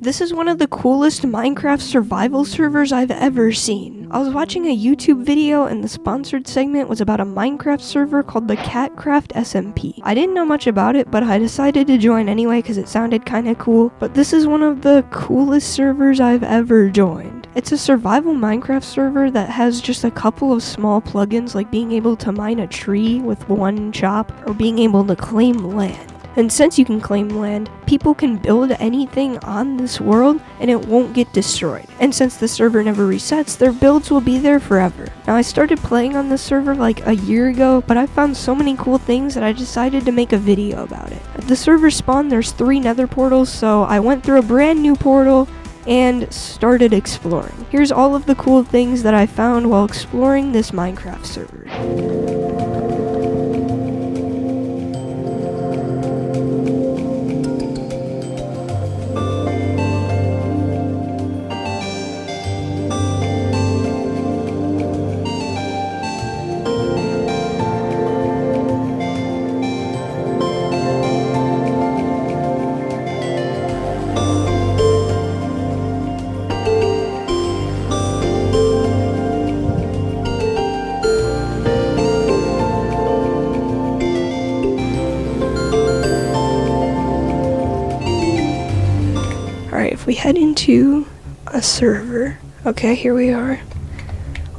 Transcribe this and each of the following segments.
This is one of the coolest Minecraft survival servers I've ever seen. I was watching a YouTube video and the sponsored segment was about a Minecraft server called the CatCraft SMP. I didn't know much about it, but I decided to join anyway because it sounded kinda cool. But this is one of the coolest servers I've ever joined. It's a survival Minecraft server that has just a couple of small plugins like being able to mine a tree with one chop or being able to claim land. And since you can claim land, people can build anything on this world and it won't get destroyed. And since the server never resets, their builds will be there forever. Now I started playing on this server like a year ago, but I found so many cool things that I decided to make a video about it. At the server spawn, there's 3 nether portals, so I went through a brand new portal and started exploring. Here's all of the cool things that I found while exploring this Minecraft server. Alright, if we head into a server, okay, here we are.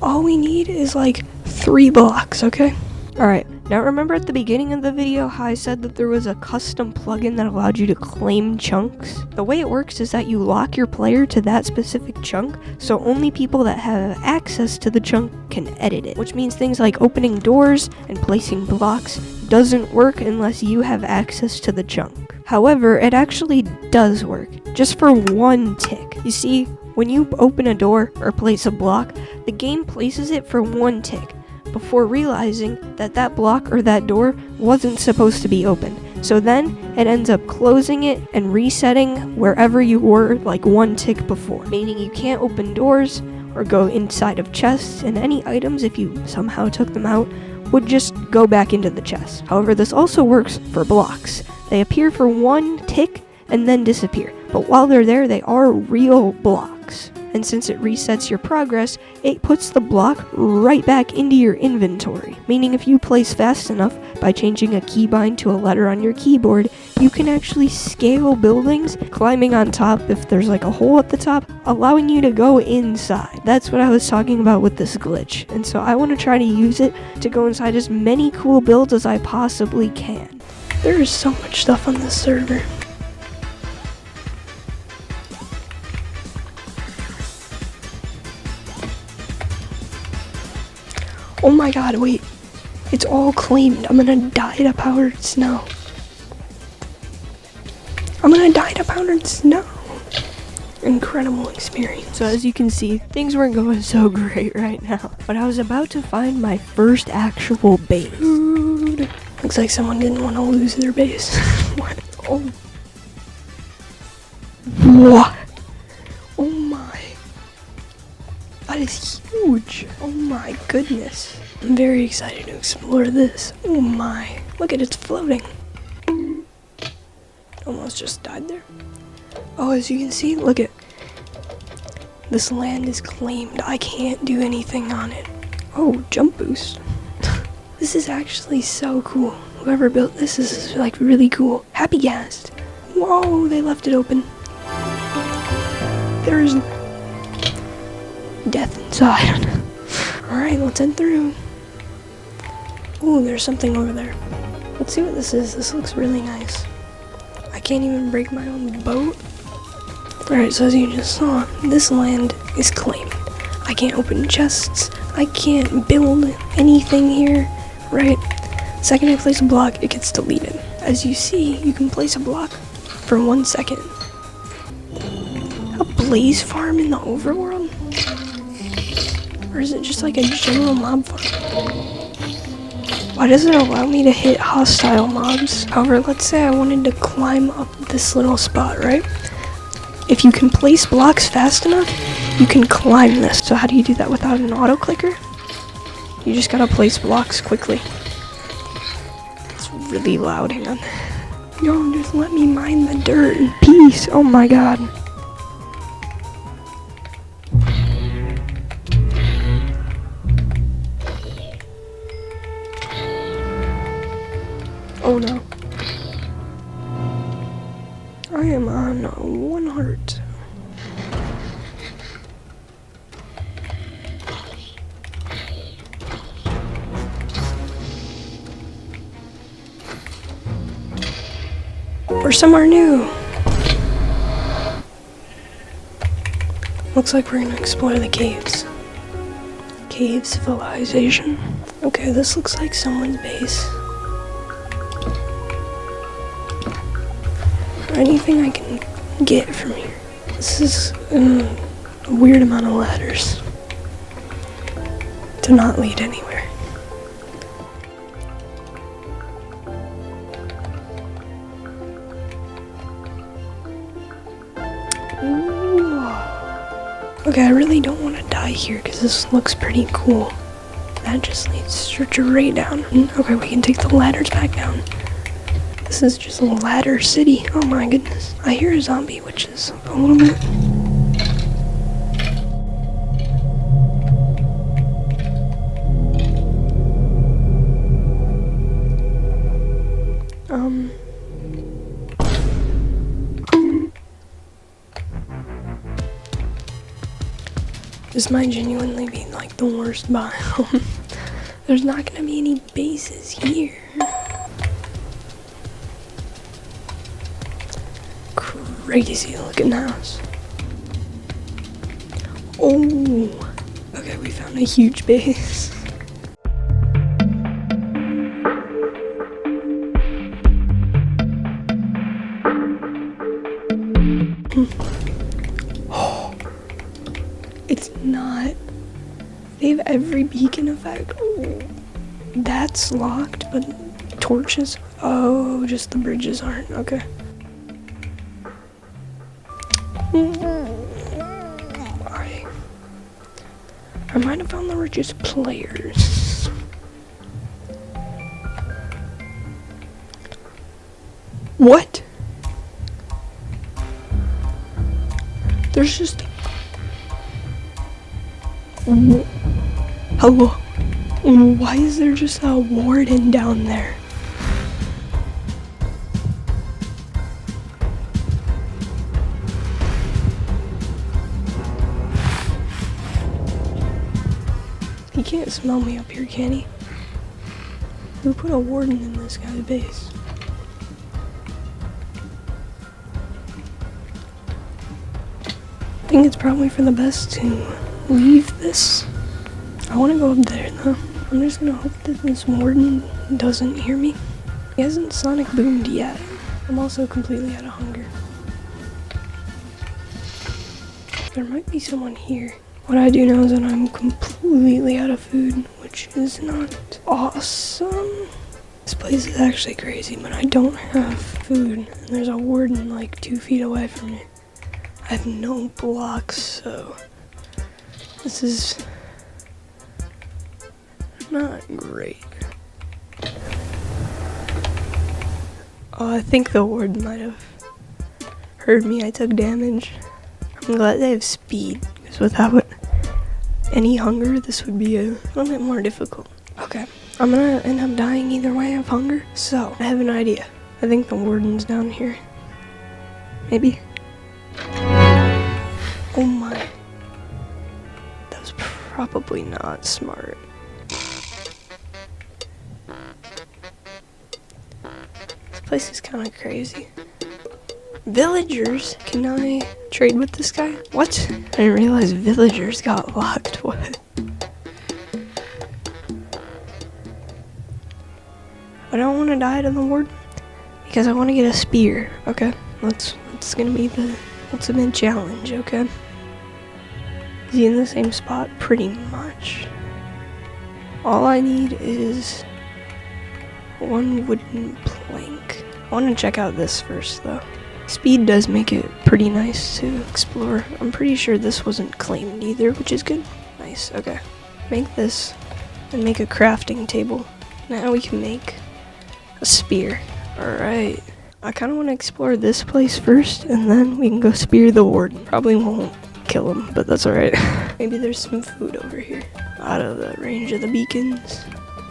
All we need is like 3 blocks, okay? Alright, now remember at the beginning of the video how I said that there was a custom plugin that allowed you to claim chunks? The way it works is that you lock your player to that specific chunk, so only people that have access to the chunk can edit it. Which means things like opening doors and placing blocks doesn't work unless you have access to the chunk. However, it actually does work, just for 1 tick. You see, when you open a door or place a block, the game places it for 1 tick, before realizing that that block or that door wasn't supposed to be open. So then, it ends up closing it and resetting wherever you were like 1 tick before. Meaning you can't open doors or go inside of chests, and any items, if you somehow took them out, would just go back into the chest. However, this also works for blocks. They appear for 1 tick and then disappear, but while they're there, they are real blocks. And since it resets your progress, it puts the block right back into your inventory. Meaning if you place fast enough by changing a keybind to a letter on your keyboard, you can actually scale buildings, climbing on top if there's like a hole at the top, allowing you to go inside. That's what I was talking about with this glitch, and so I want to try to use it to go inside as many cool builds as I possibly can. There is so much stuff on this server. Oh my god, wait. It's all claimed. I'm gonna die to powdered snow. Incredible experience. So as you can see, things weren't going so great right now. But I was about to find my first actual base. Dude. Looks like someone didn't want to lose their base. What? Oh. What? Oh my. That is huge. Oh my goodness. I'm very excited to explore this. Oh my. Look at it's floating. Almost just died there. Oh, as you can see, look at. This land is claimed. I can't do anything on it. Oh, jump boost. This is actually so cool. Whoever built this is like really cool. Happy Gast. Whoa, they left it open. There's death inside. Alright, let's head through. Ooh, there's something over there. Let's see what this is. This looks really nice. I can't even break my own boat. Alright, so as you just saw, this land is claimed. I can't open chests. I can't build anything here. Right? Second I place a block, it gets deleted. As you see, you can place a block for 1 second. A blaze farm in the overworld? Or is it just like a general mob farm? Why does it allow me to hit hostile mobs? However, let's say I wanted to climb up this little spot, right? If you can place blocks fast enough, you can climb this. So how do you do that without an auto clicker? You just gotta place blocks quickly. It's really loud, hang on. Yo, just let me mine the dirt in peace. Oh my god. smart. We're somewhere new. Looks like we're gonna explore the caves. Cave civilization. Okay, this looks like someone's base. Anything I can get from here. This is a weird amount of ladders to not lead anywhere. Ooh. Okay, I really don't want to die here because this looks pretty cool. That just leads straight down. Okay, we can take the ladders back down. This is just a ladder city. Oh my goodness. I hear a zombie, which is a little bit... This might genuinely be like the worst biome. There's not gonna be any bases here. Crazy looking house. Oh, okay, we found a huge base. Oh, it's not. They have every beacon effect. Oh, that's locked, but torches. Oh, just the bridges aren't. Okay. I might have found the richest players. What? There's just... Hello? Why is there just a warden down there? He can't smell me up here, can he? Who put a warden in this guy's base? I think it's probably for the best to leave this. I want to go up there though. I'm just gonna hope that this warden doesn't hear me. He hasn't sonic boomed yet. I'm also completely out of hunger. There might be someone here. What I do know is that I'm completely out of food, which is not awesome. This place is actually crazy, but I don't have food, and there's a warden like 2 feet away from me. I have no blocks, so this is not great. Oh, I think the warden might have heard me. I took damage. I'm glad they have speed, because without any hunger, this would be a little bit more difficult. Okay, I'm gonna end up dying either way of hunger, so I have an idea. I think the warden's down here. Maybe? Oh my. That was probably not smart. This place is kind of crazy. Villagers? Can I trade with this guy? What? I didn't realize villagers got locked. What? I don't want to die to the warden because I want to get a spear. Okay, that's gonna be the ultimate challenge. Okay. Is he in the same spot? Pretty much. All I need is one wooden plank. I want to check out this first though. Speed does make it pretty nice to explore. I'm pretty sure this wasn't claimed either, which is good. Nice, okay. Make this and make a crafting table. Now we can make a spear. Alright. I kind of want to explore this place first, and then we can go spear the warden. Probably won't kill him, but that's alright. Maybe there's some food over here, out of the range of the beacons.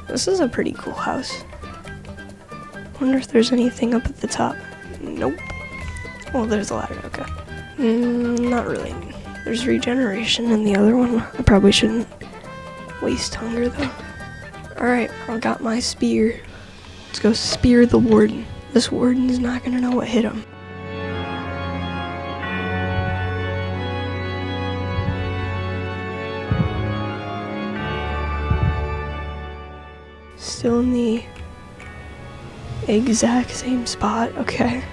This is a pretty cool house. Wonder if there's anything up at the top. Nope. Well, there's a ladder, okay. Not really. There's regeneration in the other one. I probably shouldn't waste hunger though. Alright, I got my spear. Let's go spear the warden. This warden's not gonna know what hit him. Still in the exact same spot, okay.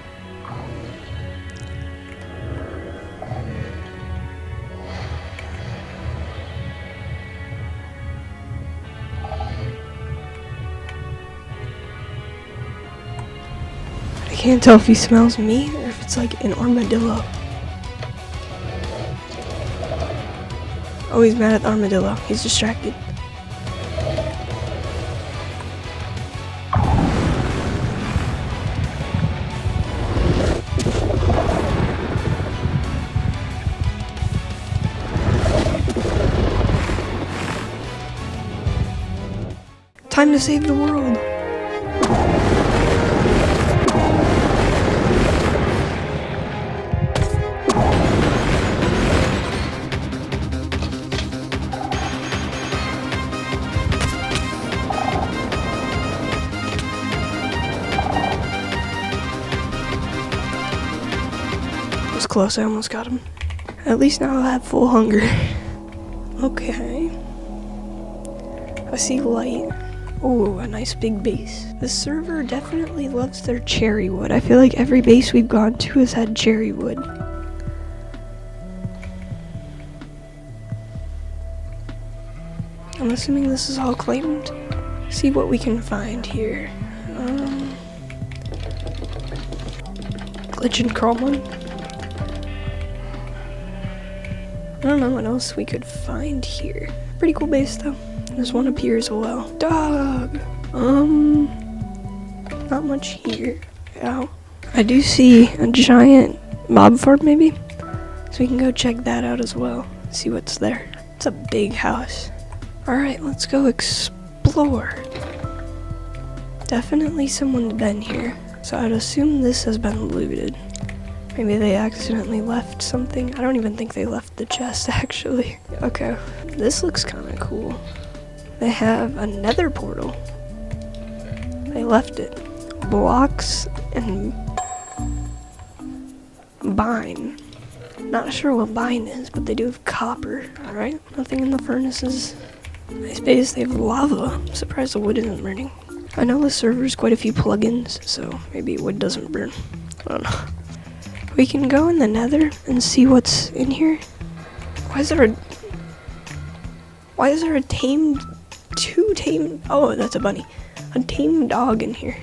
I can't tell if he smells me or if it's like an armadillo. Oh, he's mad at the armadillo. He's distracted. Time to save the world. It was close, I almost got him. At least now I'll have full hunger. Okay. I see light. Oh, a nice big base. The server definitely loves their cherry wood. I feel like every base we've gone to has had cherry wood. I'm assuming this is all claimed. See what we can find here. Glitch and crawl one. I don't know what else we could find here. Pretty cool base though. There's one up here as well. Dog! Not much here. Ow. I do see a giant mob farm maybe. So we can go check that out as well. See what's there. It's a big house. Alright, let's go explore. Definitely someone's been here. So I'd assume this has been looted. Maybe they accidentally left something. I don't even think they left the chest actually. Okay, this looks kind of cool. They have a nether portal. They left it. Blocks and bine. Not sure what bine is, but they do have copper. Alright, nothing in the furnaces. Nice base, they have lava. I'm surprised the wood isn't burning. I know the server's quite a few plugins, so maybe wood doesn't burn. I don't know. We can go in the nether and see what's in here. Why is there a oh, that's a bunny. A tame dog in here.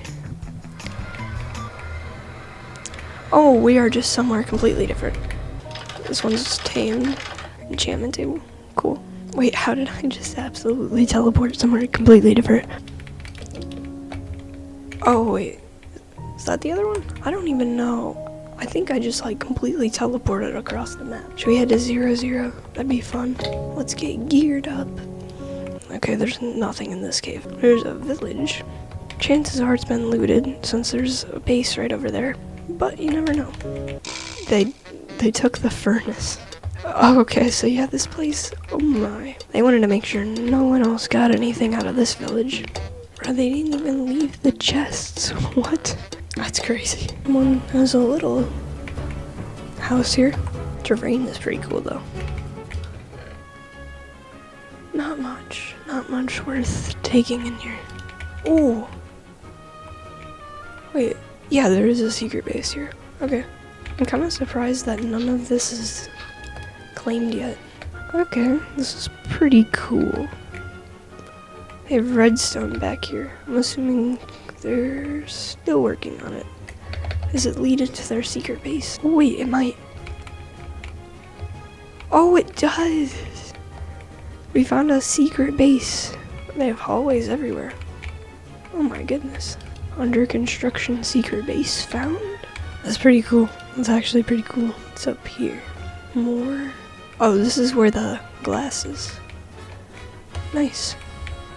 Oh, we are just somewhere completely different. This one's tamed. Enchantment table. Cool. Wait, how did I just absolutely teleport somewhere completely different? Oh, wait. Is that the other one? I don't even know. I think I just like completely teleported across the map. Should we head to 0-0? That'd be fun. Let's get geared up. Okay, there's nothing in this cave. There's a village. Chances are it's been looted since there's a base right over there. But you never know. They took the furnace. Oh, okay, so yeah, this place, oh my. They wanted to make sure no one else got anything out of this village. Bro, they didn't even leave the chests. What? That's crazy. One has a little house here. Terrain is pretty cool though. Not much worth taking in here. Oh. Wait, yeah, there is a secret base here. Okay. I'm kind of surprised that none of this is claimed yet. Okay, this is pretty cool. They have redstone back here. I'm assuming they're still working on it. Does it lead into their secret base? Oh wait, it might. Oh, it does! We found a secret base. They have hallways everywhere. Oh my goodness. Under construction secret base found? That's pretty cool. That's actually pretty cool. What's up here? More. Oh, this is where the glass is. Nice.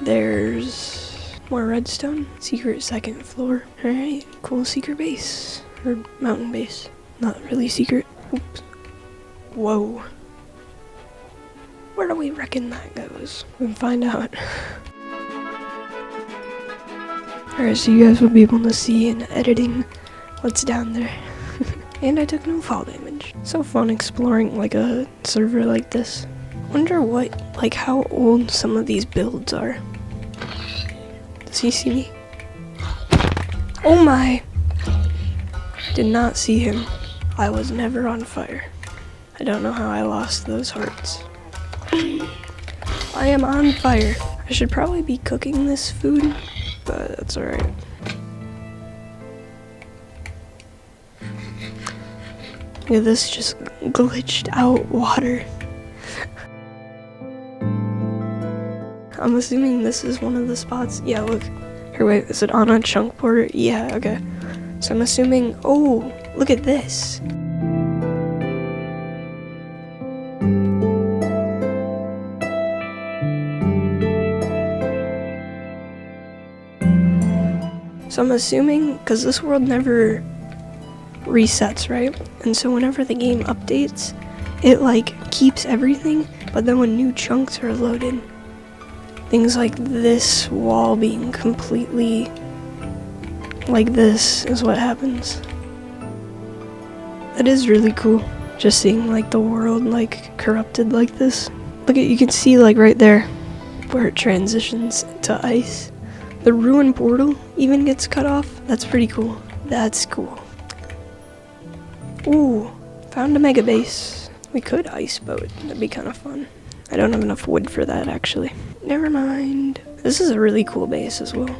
There's more redstone. Secret second floor. Alright, cool secret base. Or mountain base. Not really secret. Oops. Whoa. Where do we reckon that goes? We can find out. Alright, so you guys will be able to see in editing what's down there. And I took no fall damage. So fun exploring like a server like this. Wonder how old some of these builds are. Does he see me? Oh my! Did not see him. I was never on fire. I don't know how I lost those hearts. I am on fire. I should probably be cooking this food, but that's alright. Yeah, this just glitched out water. I'm assuming this is one of the spots. Yeah, look. Here, wait, is it on a chunk border? Yeah, okay. So I'm assuming, oh, look at this. So I'm assuming, because this world never resets, right? And so whenever the game updates, it like keeps everything, but then when new chunks are loaded, things like this wall being completely like this is what happens. That is really cool, just seeing like the world like corrupted like this. Look at, you can see like right there where it transitions to ice. The ruin portal even gets cut off. That's pretty cool. That's cool. Ooh, found a mega base. We could ice boat. That'd be kind of fun. I don't have enough wood for that actually. Never mind. This is a really cool base as well.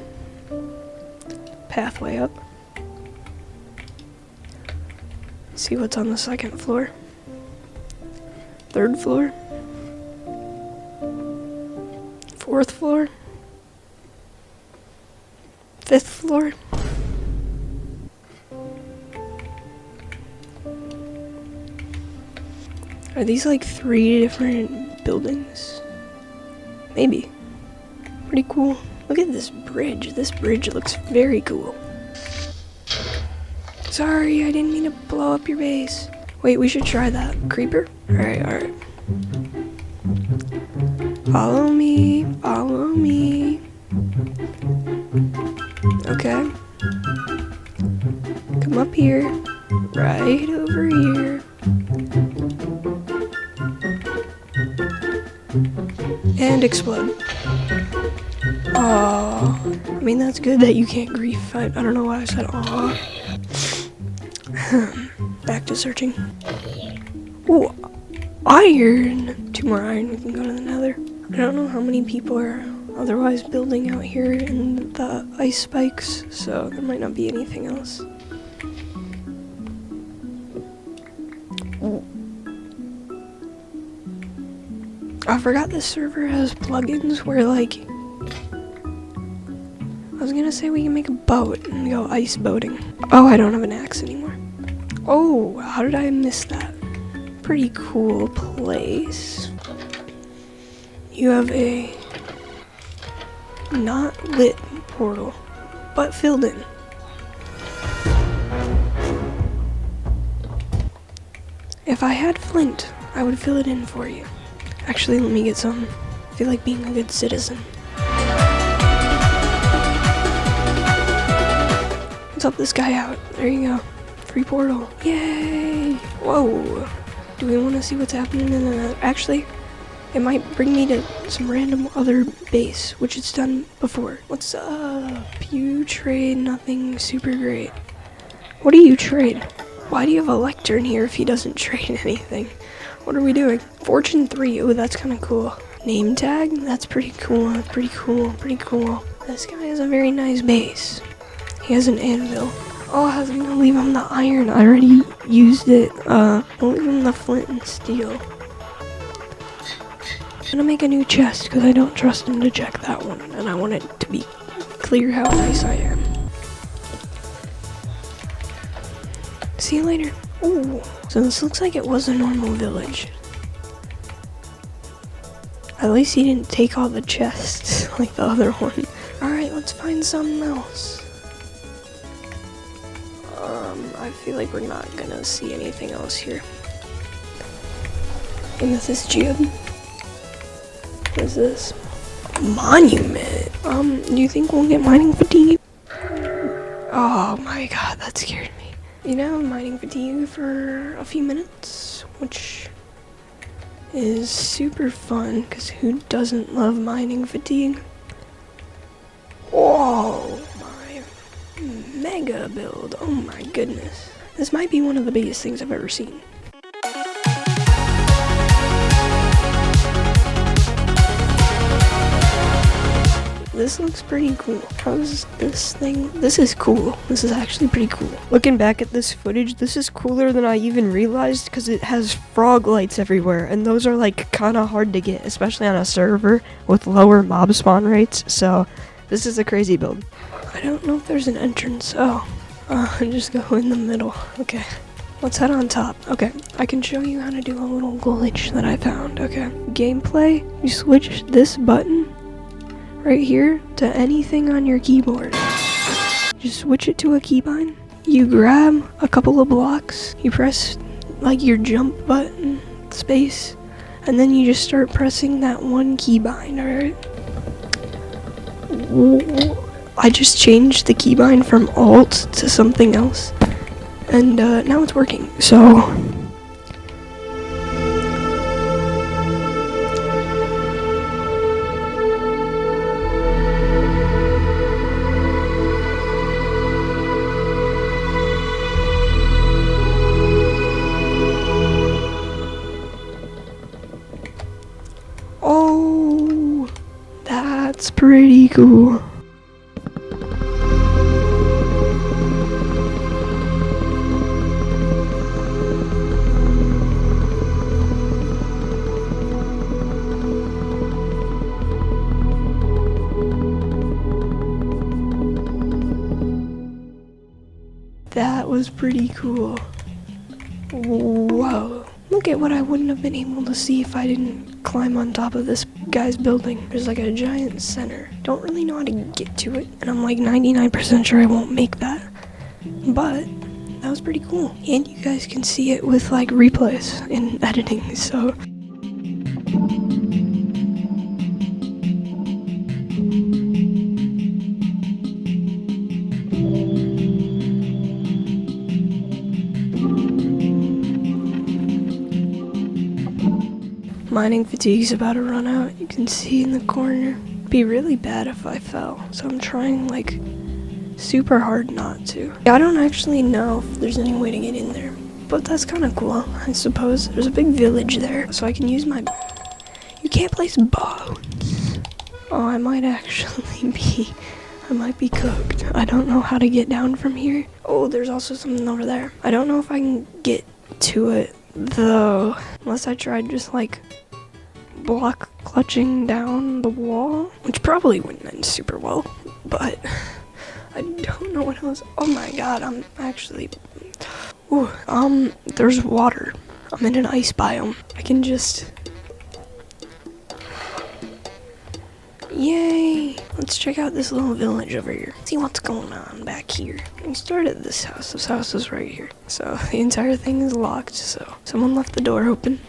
Pathway up. See what's on the second floor. Third floor. Fourth floor. Fifth floor. Are these like 3 different buildings? Maybe. Pretty cool. Look at this bridge. This bridge looks very cool. Sorry, I didn't mean to blow up your base. Wait, we should try that. Creeper? Alright. Follow me. Follow me. Okay. Come up here. Right over here. And explode. Oh, I mean that's good that you can't grief. I don't know why I said aw. Back to searching. Ooh, iron! 2 more iron, we can go to the nether. I don't know how many people are otherwise building out here in the ice spikes, so there might not be anything else. I forgot this server has plugins where like, I was gonna say we can make a boat and go ice boating. Oh, I don't have an axe anymore. Oh, how did I miss that? Pretty cool place. You have a not lit portal, but filled in. If I had flint, I would fill it in for you. Actually, let me get some. I feel like being a good citizen. Let's help this guy out. There you go. Free portal. Yay! Whoa. Do we want to see what's happening in the... Actually, it might bring me to some random other base, which it's done before. What's up? You trade nothing super great. What do you trade? Why do you have a lectern here if he doesn't trade anything? What are we doing? Fortune 3. Oh, that's kind of cool. Name tag? That's pretty cool. That's pretty cool. Pretty cool. This guy has a very nice base. He has an anvil. Oh, I was gonna leave him the iron. I already used it. I'll leave him the flint and steel. I'm gonna make a new chest because I don't trust him to check that one. And I want it to be clear how nice I am. See you later. Ooh. So this looks like it was a normal village. At least he didn't take all the chests like the other one. Alright, let's find something else. I feel like we're not gonna see anything else here. Gym. What is this? Monument. Do you think we'll get mining fatigue? Oh my god, that scared me. You know, mining fatigue for a few minutes, which is super fun, because who doesn't love mining fatigue? Whoa, my mega build. Oh my goodness. This might be one of the biggest things I've ever seen. This looks pretty cool. How's this thing? This is cool. This is actually pretty cool. Looking back at this footage, this is cooler than I even realized because it has frog lights everywhere, and those are like kind of hard to get, especially on a server with lower mob spawn rates. So this is a crazy build. I don't know if there's an entrance. Oh, just go in the middle. Okay. Let's head on top. Okay, I can show you how to do a little glitch that I found. Okay. Gameplay, you switch this button right here to anything on your keyboard. Just switch it to a keybind. You grab a couple of blocks, you press like your jump button, space, and then you just start pressing that one keybind, alright? I just changed the keybind from Alt to something else, and now it's working. So oh, that's pretty cool. That was pretty cool. Whoa. Look at what I wouldn't have been able to see if I didn't climb on top of this guy's building. There's like a giant center. Don't really know how to get to it, and I'm like 99% sure I won't make that. But that was pretty cool. And you guys can see it with like replays and editing, so. Mining fatigue's about to run out. You can see in the corner. It'd be really bad if I fell, so I'm trying like super hard not to. I don't actually know if there's any way to get in there, but that's kind of cool, I suppose. There's a big village there, so I can use my... You can't place bones. Oh, I might actually be... I might be cooked. I don't know how to get down from here. Oh, there's also something over there. I don't know if I can get to it, though, unless I tried just like block clutching down the wall, which probably wouldn't end super well, but I don't know what else. Oh my god, I'm actually... Ooh, there's water. I'm in an ice biome. I can just... Yay! Let's check out this little village over here. See what's going on back here. We started this house. This house is right here. So the entire thing is locked, so someone left the door open.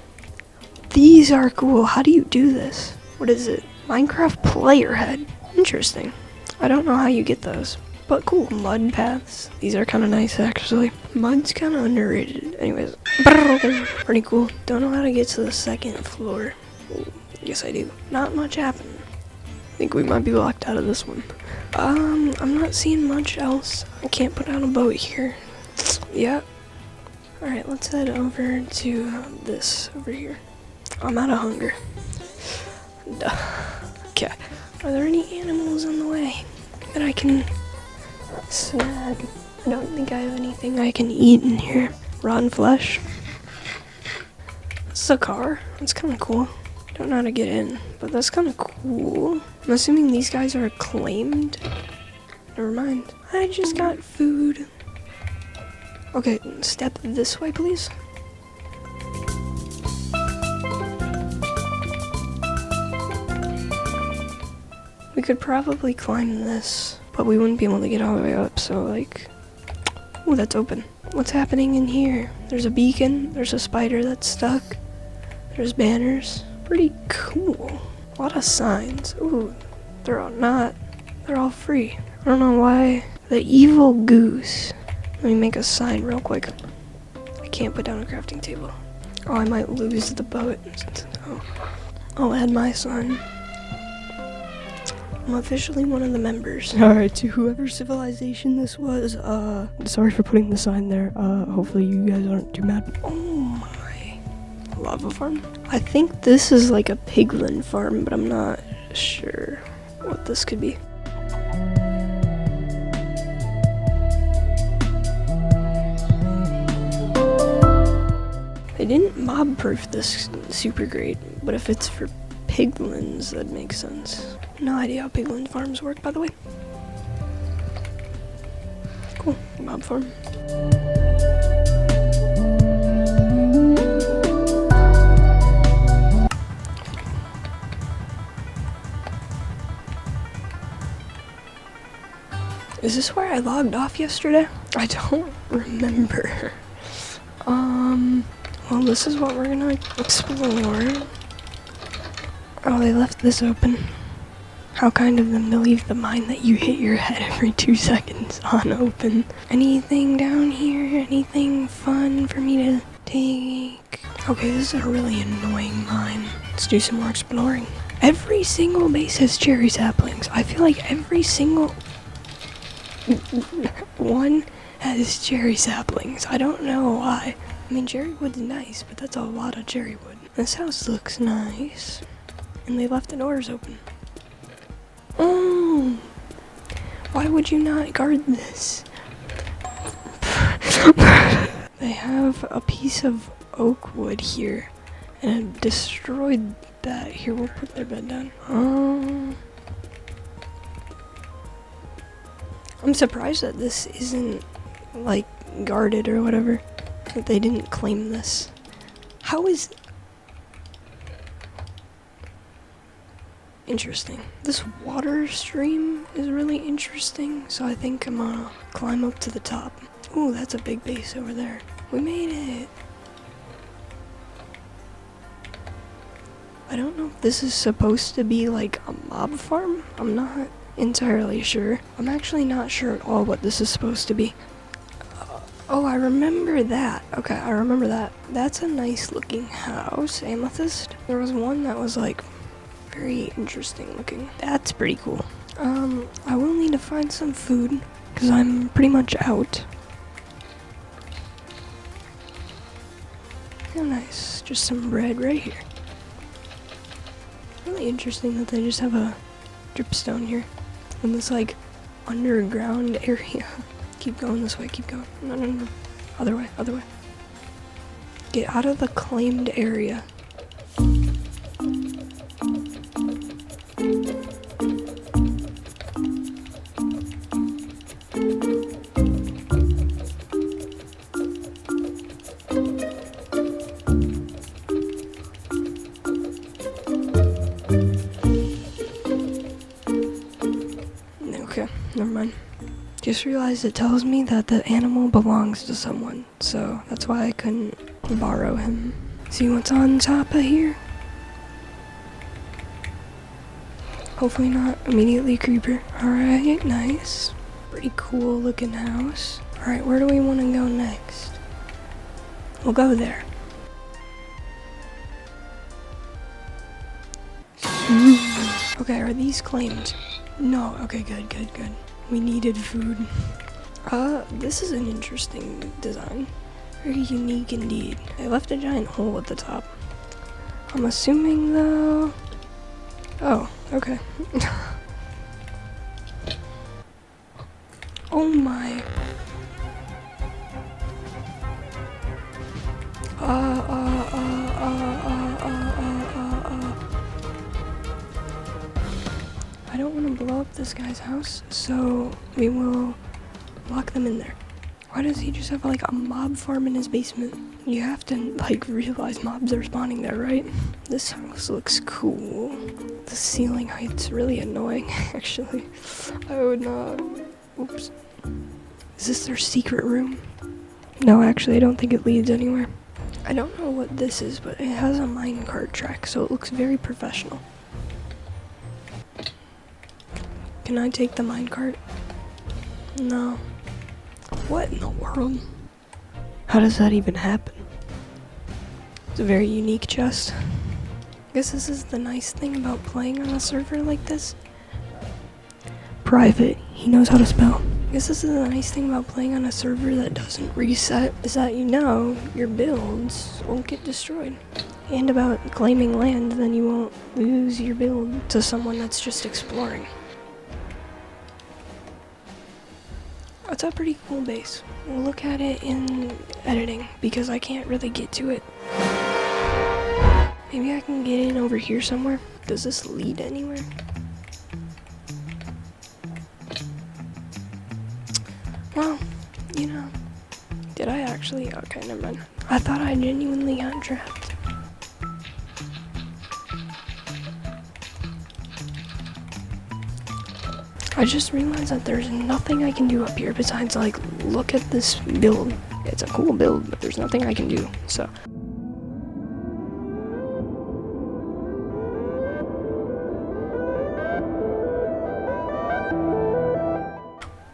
These are cool. How do you do this? What is it? Minecraft player head. Interesting. I don't know how you get those, but cool. Mud paths. These are kind of nice, actually. Mud's kind of underrated. Anyways, pretty cool. Don't know how to get to the second floor. Ooh, yes, I do. Not much happened. I think we might be locked out of this one. I'm not seeing much else. I can't put out a boat here. Yeah. Alright, let's head over to this over here. I'm out of hunger. Okay. Are there any animals on the way that I can snag? I don't think I have anything I can eat in here. Rotten flesh. This is a car. That's kind of cool. Don't know how to get in, but that's kind of cool. I'm assuming these guys are claimed. Never mind. I just got food. Okay, step this way, please. We could probably climb this, but we wouldn't be able to get all the way up, so like... Ooh, that's open. What's happening in here? There's a beacon, there's a spider that's stuck. There's banners. Pretty cool. A lot of signs. Ooh, they're all free. I don't know why. The evil goose. Let me make a sign real quick. I can't put down a crafting table. Oh, I might lose the boat. Oh. I'll add my sign. I'm officially one of the members. Alright, to whoever civilization this was, sorry for putting the sign there. Hopefully you guys aren't too mad. Oh my. Lava farm? I think this is like a piglin farm, but I'm not sure what this could be. They didn't mob-proof this super great, but if it's for piglins, that makes sense. No idea how piglin farms work, by the way. Cool, mob farm. Is this where I logged off yesterday? I don't remember. Well, this is what we're gonna explore. Oh, they left this open. How kind of them to leave the mine that you hit your head every 2 seconds on open. Anything down here? Anything fun for me to take? Okay, this is a really annoying mine. Let's do some more exploring. Every single base has cherry saplings. I feel like every single one has cherry saplings. I don't know why. I mean, cherry wood's nice, but that's a lot of cherry wood. This house looks nice. And they left the doors open. Oh, why would you not guard this? They have a piece of oak wood here, and it destroyed that. Here, we'll put their bed down. I'm surprised that this isn't, like, guarded or whatever. That they didn't claim this. How is... Interesting. This water stream is really interesting, so I think I'm gonna climb up to the top. Ooh, that's a big base over there. We made it! I don't know if this is supposed to be like a mob farm. I'm not entirely sure. I'm actually not sure at all what this is supposed to be. Oh, I remember that. Okay, I remember that. That's a nice looking house. Amethyst. There was one that was like very interesting looking. That's pretty cool. I will need to find some food because I'm pretty much out. Oh, nice. Just some bread right here. Really interesting that they just have a dripstone here in this like underground area. Keep going this way, keep going. No, no, no. Other way, other way. Get out of the claimed area. Okay, never mind. Just realized it tells me that the animal belongs to someone, so that's why I couldn't borrow him. See what's on top of here? Hopefully not immediately a creeper. Alright, nice. Pretty cool looking house. Alright, where do we want to go next? We'll go there. Okay, are these claimed? No, okay, good, good, good. We needed food. This is an interesting design. Very unique indeed. They left a giant hole at the top. I'm assuming though... Oh, okay. Oh my. I don't want to blow up this guy's house, so we will lock them in there. Why does he just have like a mob farm in his basement? You have to like realize mobs are spawning there, right? This house looks cool. The ceiling height's really annoying, actually. I would not... Oops. Is this their secret room? No, actually, I don't think it leads anywhere. I don't know what this is, but it has a minecart track, so it looks very professional. Can I take the minecart? No. What in the world? How does that even happen? It's a very unique chest. I guess this is the nice thing about playing on a server like this. Private. He knows how to spell. I guess this is the nice thing about playing on a server that doesn't reset, is that you know your builds won't get destroyed. And about claiming land, then you won't lose your build to someone that's just exploring. It's a pretty cool base. We'll look at it in editing because I can't really get to it. Maybe I can get in over here somewhere. Does this lead anywhere? Well, you know, did I actually? Okay, never mind. I thought I genuinely got trapped. I just realized that there's nothing I can do up here besides like look at this build. It's a cool build, but there's nothing I can do, so.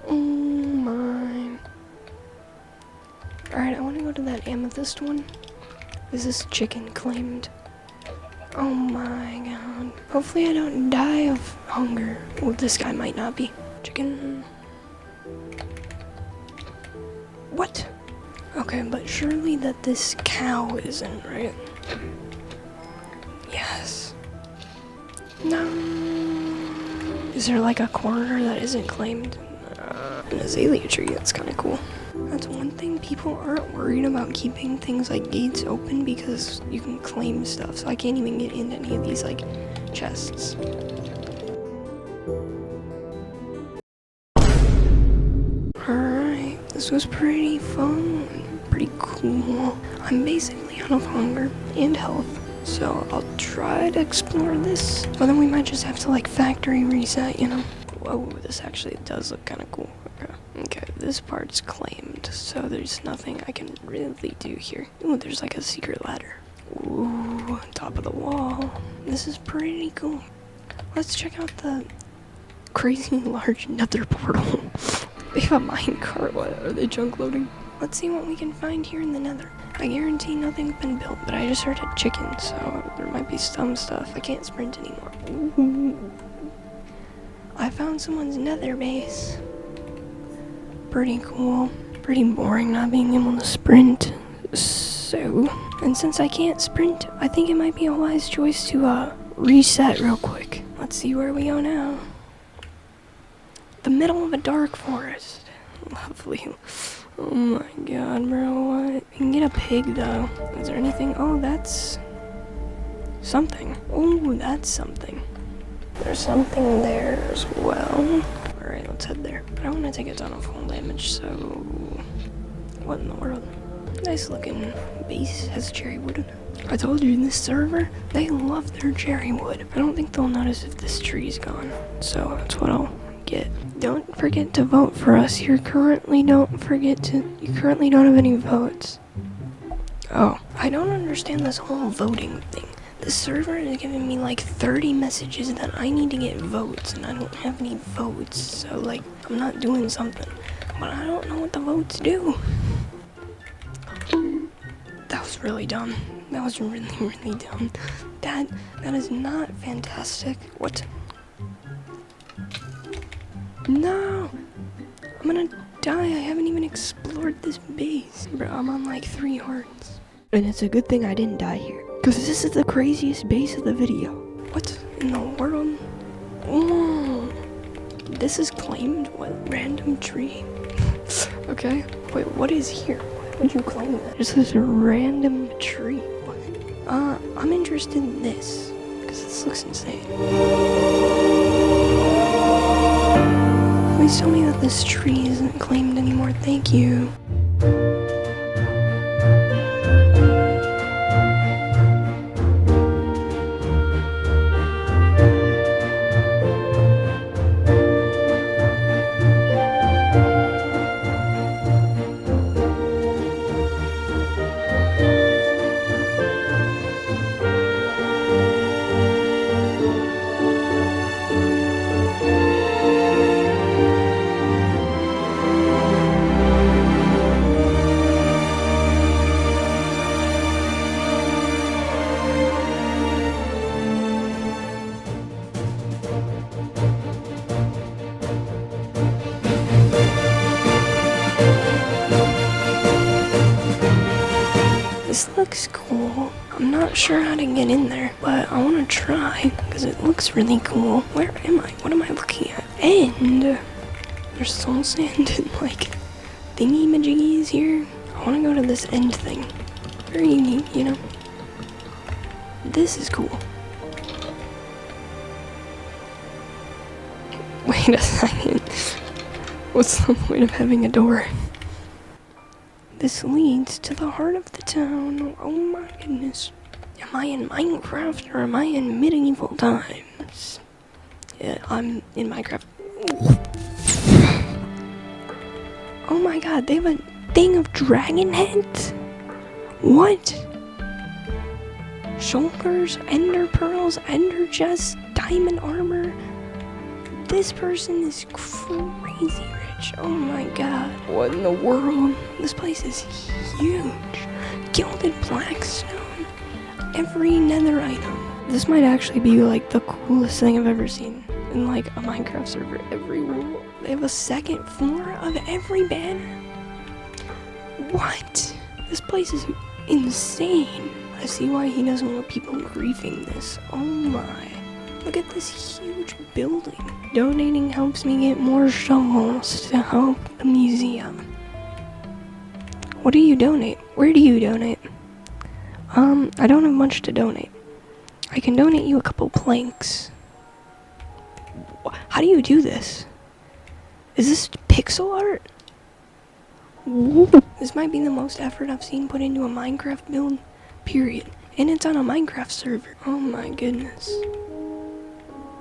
Oh my. Alright, I want to go to that amethyst one. Is this chicken claimed? Oh my god. Hopefully I don't die of hunger. Well, this guy might not be. Chicken. What? Okay, but surely that this cow isn't, right? Yes. No. Is there like a corner that isn't claimed? An azalea tree, that's kind of cool. That's one thing, people aren't worried about keeping things like gates open because you can claim stuff, so I can't even get into any of these like chests. Alright, this was pretty fun, pretty cool. I'm basically out of hunger and health, so I'll try to explore this, but then we might just have to like factory reset, you know? Whoa, this actually does look kind of cool. Okay, this part's claimed, so there's nothing I can really do here. Ooh, there's like a secret ladder. Ooh, top of the wall. This is pretty cool. Let's check out the crazy large nether portal. They have a minecart. What? Are they junk loading? Let's see what we can find here in the nether. I guarantee nothing's been built, but I just heard a chicken, so there might be some stuff. I can't sprint anymore. Ooh. I found someone's nether base. Pretty cool. Pretty boring not being able to sprint. So, and since I can't sprint, I think it might be a wise choice to reset real quick. Let's see where we go now. The middle of a dark forest. Lovely. Oh my god, bro, what? We can get a pig though. Is there anything? Oh, that's something. Oh, that's something. There's something there as well. Alright, let's head there. But I want to take a ton of fall damage, so... What in the world? Nice looking base has cherry wood. I told you, this server, they love their cherry wood. I don't think they'll notice if this tree's gone. So that's what I'll get. Don't forget to vote for us. You currently don't have any votes. Oh, I don't understand this whole voting thing. The server is giving me like 30 messages that I need to get votes, and I don't have any votes, so like, I'm not doing something. But I don't know what the votes do. That was really dumb. That was really, really dumb. That is not fantastic. What? No! I'm gonna die. I haven't even explored this base. Bro, I'm on like 3 hearts. And it's a good thing I didn't die here, because this is the craziest base of the video. What in the world? Oh, this is claimed? What? Random tree? Okay. Wait, what is here? Why would you claim that? Just this random tree. What? I'm interested in this, because this looks insane. Please tell me that this tree isn't claimed anymore. Thank you. get in there, but I want to try because it looks really cool. Where am I? What am I looking at? And there's soul sand and like thingy majiggies here. I want to go to this end thing. Very unique, you know. This is cool. Wait a second. What's the point of having a door? This leads to the heart of the town. Oh my goodness. Am I in Minecraft or am I in medieval times? Yeah, I'm in Minecraft. Oh my god, they have a thing of dragon heads? What? Shoulders, ender pearls, ender chests, diamond armor. This person is crazy rich. Oh my god. What in the world? This place is huge. Gilded blackstone. Every nether item. This might actually be like the coolest thing I've ever seen. In like a Minecraft server. Every world. They have a second floor of every banner. What? This place is insane. I see why he doesn't want people griefing this. Oh my. Look at this huge building. Donating helps me get more shovels to help the museum. What do you donate? Where do you donate? I don't have much to donate. I can donate you a couple planks. How do you do this? Is this pixel art? Whoa. This might be the most effort I've seen put into a Minecraft build, period. And it's on a Minecraft server. Oh my goodness.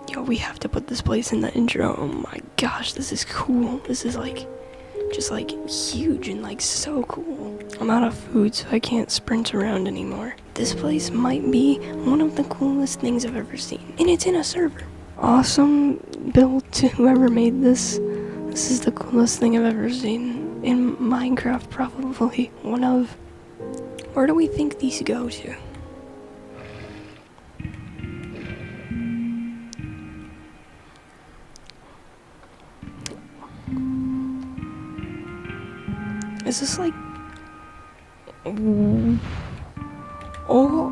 Yo, we have to put this place in the intro. Oh my gosh, this is cool. This is like, just like huge and like so cool. I'm out of food, so I can't sprint around anymore. This place might be one of the coolest things I've ever seen. And it's in a server. Awesome build to whoever made this. This is the coolest thing I've ever seen. In Minecraft, probably one of. Where do we think these go to? Is this like... Oh.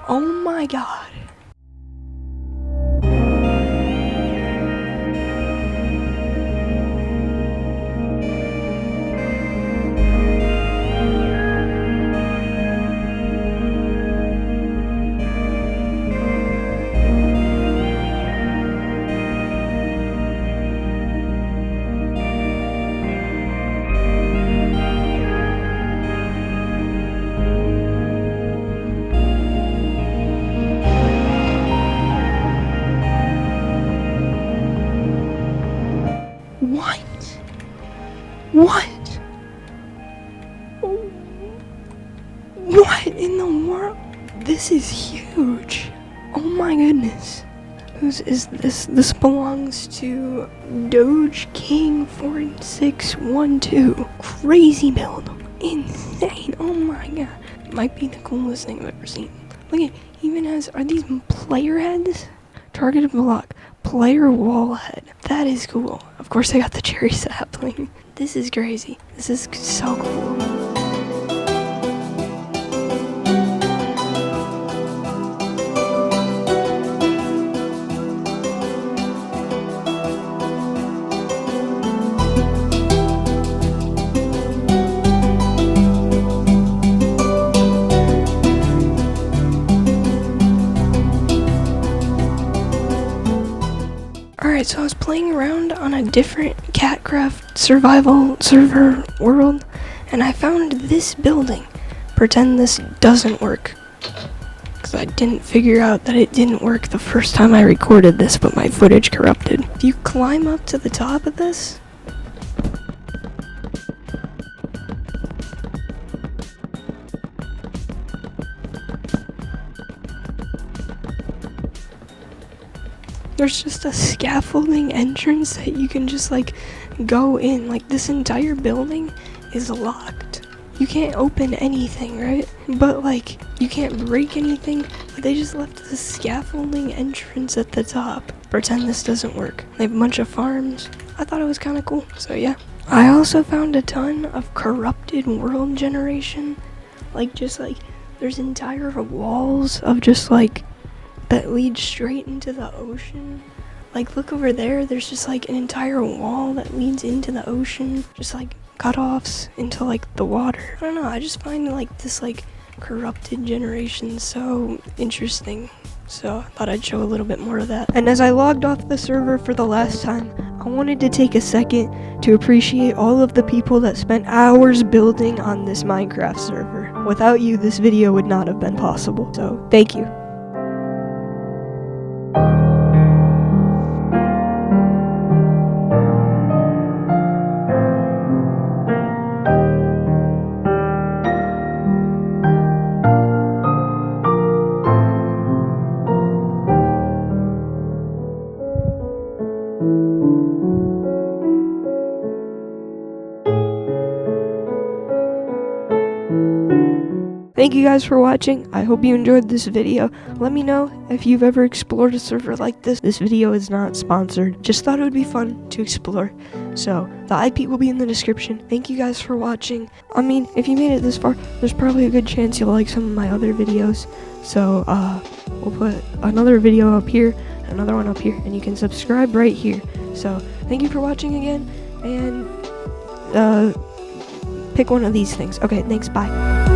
Oh my god. What? What in the world? This is huge. Oh my goodness. Whose is this? This belongs to Doge King 4612. Crazy build. Insane. Oh my god. Might be the coolest thing I've ever seen. Look at, even has, are these player heads? Targeted block. Player wall head. That is cool. Of course I got the cherry sapling. This is crazy. This is so cool. Alright, so I was playing around on a different CatCraft survival server world, and I found this building. Pretend this doesn't work, because I didn't figure out that it didn't work the first time I recorded this, but my footage corrupted. If you climb up to the top of this, there's just a scaffolding entrance that you can just like go in. Like this entire building is locked. You can't open anything, right? But like you can't break anything, but they just left the scaffolding entrance at the top. Pretend this doesn't work. They have a bunch of farms. I thought it was kind of cool, so yeah. I also found a ton of corrupted world generation. Like, just like, there's entire walls of just like, that lead straight into the ocean. Like, look over there, there's just like an entire wall that leads into the ocean. Just like cutoffs into like the water. I don't know, I just find like this like corrupted generation so interesting. So I thought I'd show a little bit more of that. And as I logged off the server for the last time, I wanted to take a second to appreciate all of the people that spent hours building on this Minecraft server. Without you, this video would not have been possible. So, thank you. Thank you guys for watching. I hope you enjoyed this video. Let me know if you've ever explored a server like this. This video is not sponsored. Just thought it would be fun to explore. So, the IP will be in the description. Thank you guys for watching. I mean, if you made it this far, there's probably a good chance you'll like some of my other videos. So, we'll put another video up here, another one up here, and you can subscribe right here. So, thank you for watching again, and pick one of these things. Okay, thanks, bye.